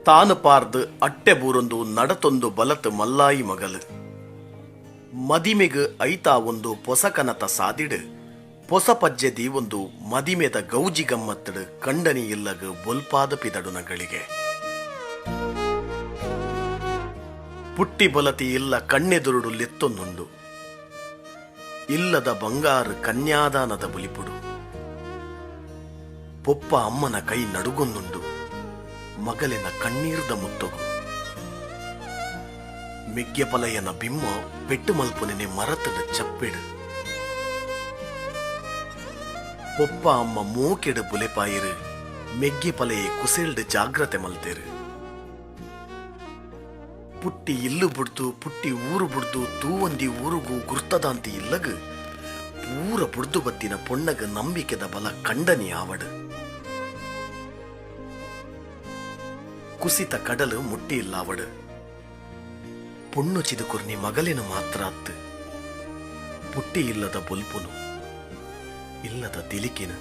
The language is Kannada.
ತಾನು ಪಾರ್ದು ಅಟ್ಟೆ ಬೂರೊಂದು ನಡತೊಂದು ಬಲತ್ ಮಲ್ಲಾಯಿ ಮಗಲು ಮದಿಮೆಗ್ ಐತಾ ಒಂದು ಪೊಸಕನತ ಸಾದಿಡು ಪೊಸ ಪಜ್ಜೆದಿ ಒಂದು ಮದಿಮೆದ ಗೌಜಿ ಗಮ್ಮತ್ತಡು ಕಂಡನಿ ಇಲ್ಲಗ ಬೊಲ್ಪಾದ ಪಿದಡುನಗಳಿಗೆ ಪುಟ್ಟಿ ಬಲತಿ ಇಲ್ಲ ಕಣ್ಣೆದುರುಡು ಲೆತ್ತೊಂದುಂಡು ಇಲ್ಲದ ಬಂಗಾರು ಕನ್ಯಾದಾನದ ಬುಲಿಪುಡು ಪೊಪ್ಪ ಅಮ್ಮನ ಕೈ ನಡುಗೊಂದುಂಡು ಮಗಲಿನ ಕಣ್ಣೀರ್ದ ಮುತ್ತೊಗು ಮೆಗ್ಗೆಪಲಯನ ಬಿಮ್ಮ ಪೆಟ್ಟು ಮಲ್ಪುನೆನೆ ಮರತದ ಚಪ್ಪೆಡು ಪೊಪ್ಪ ಅಮ್ಮ ಮೂಕೆಡು ಬುಲೆಪಾಯಿರು ಮೆಗ್ಗೆಪಲೆಯೇ ಕುಸೆಲ್ಡು ಜಾಗ್ರತೆ ಮಲ್ತೇರು ಪುಟ್ಟಿ ಇಲ್ಲು ಬುಡ್ದು ಪುಟ್ಟಿ ಊರು ಬುಡ್ದು ತೂವಂದಿ ಊರುಗೂ ಗುರ್ತದಾಂತಿ ಇಲ್ಲಗ ಪೂರ ಬುಡ್ದು ಬತ್ತಿನ ಪೊಣ್ಣಗ ನಂಬಿಕೆದ ಬಲ ಕಂಡನಿ ಆವಡು ಕುಸಿತ ಕಡಲು ಮುಟ್ಟಿ ಇಲ್ಲ ಅವಡು ಪೊಣ್ಣು ಚಿದುಕುರ್ನಿ ಮಗಲಿನ ಮಾತ್ರ ಅತ್ತು ಪುಟ್ಟಿ ಇಲ್ಲದ ಬೊಲ್ಪುನು ಇಲ್ಲದ ತಿಲಿಕಿನ